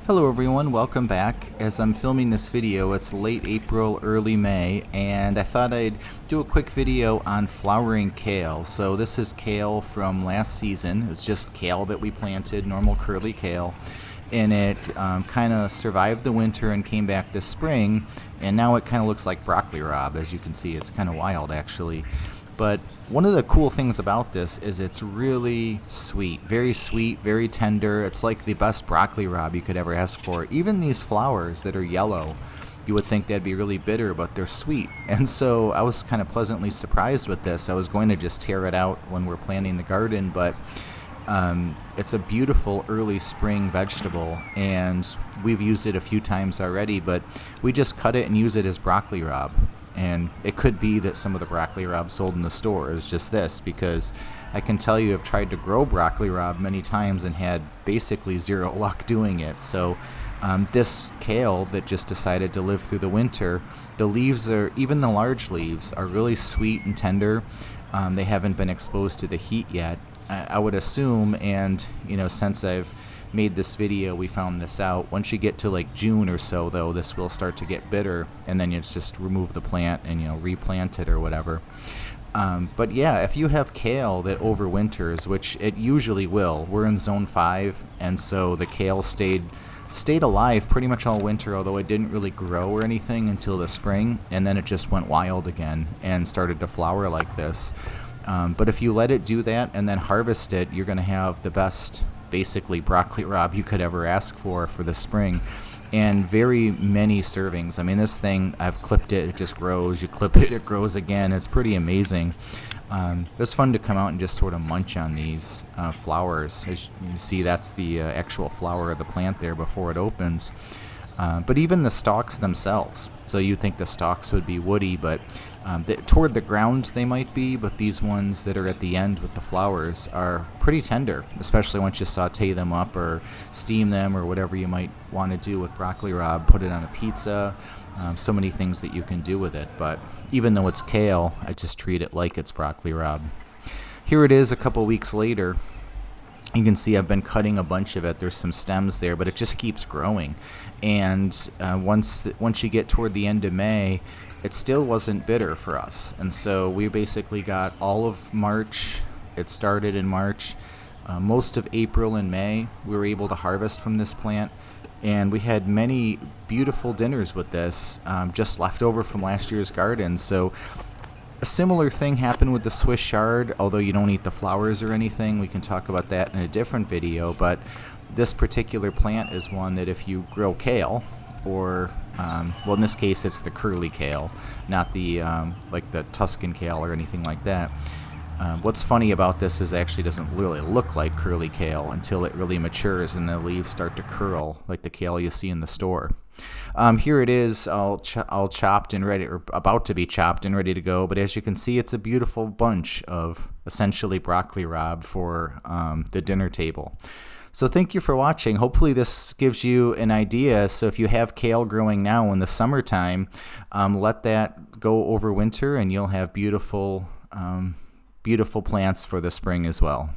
Hello everyone, welcome back. As I'm filming this video, it's late April, early May, and I thought I'd do a quick video on flowering kale. So this is kale from last season. It's just kale that we planted, normal curly kale, and it kind of survived the winter and came back this spring, and now it kind of looks like broccoli rabe. As you can see, it's kind of wild actually. But one of the cool things about this is it's really sweet, very tender. It's like the best broccoli rabe you could ever ask for. Even these flowers that are yellow, you would think they'd be really bitter, but they're sweet. And so I was kind of pleasantly surprised with this. I was going to just tear it out when we're planting the garden, but it's a beautiful early spring vegetable, and we've used it a few times already, but we just cut it and use it as broccoli rabe. And it could be that some of the broccoli rabe sold in the store is just this, because I can tell you I've tried to grow broccoli rabe many times and had basically zero luck doing it. So this kale that just decided to live through the winter, the leaves are, even the large leaves, are really sweet and tender. They haven't been exposed to the heat yet, I would assume, and since I've made this video, we found this out. Once you get to like June or so, though, this will start to get bitter, and then you just remove the plant and replant it or whatever. But yeah, if you have kale that overwinters, which it usually will, we're in zone 5, and so the kale stayed alive pretty much all winter, although it didn't really grow or anything until the spring, and then it just went wild again and started to flower like this. But if you let it do that and then harvest it, you're going to have the best basically broccoli rabe you could ever ask for the spring, and very many servings. I mean, this thing, I've clipped it just grows. You clip it, it grows again. It's pretty amazing. It's fun to come out and just sort of munch on these flowers. As you see, that's the actual flower of the plant there before it opens. But even the stalks themselves, so you'd think the stalks would be woody, but toward the ground they might be, but these ones that are at the end with the flowers are pretty tender, especially once you saute them up or steam them or whatever you might want to do with broccoli rabe. Put it on a pizza, so many things that you can do with it. But even though it's kale, I just treat it like it's broccoli rabe. Here it is a couple weeks later. You can see I've been cutting a bunch of it. There's some stems there, but it just keeps growing. And once you get toward the end of May, it still wasn't bitter for us. And so we basically got all of March. It started in March. Most of April and May, we were able to harvest from this plant. And we had many beautiful dinners with this, just left over from last year's garden. So a similar thing happened with the Swiss chard, although you don't eat the flowers or anything. We can talk about that in a different video, but this particular plant is one that if you grow kale, or well, in this case it's the curly kale, not the like the Tuscan kale or anything like that. What's funny about this is it actually doesn't really look like curly kale until it really matures and the leaves start to curl like the kale you see in the store. Here it is, all chopped and ready, or about to be chopped and ready to go. But as you can see, it's a beautiful bunch of essentially broccoli rabe for the dinner table. So thank you for watching. Hopefully this gives you an idea. So if you have kale growing now in the summertime, let that go over winter, and you'll have beautiful plants for the spring as well.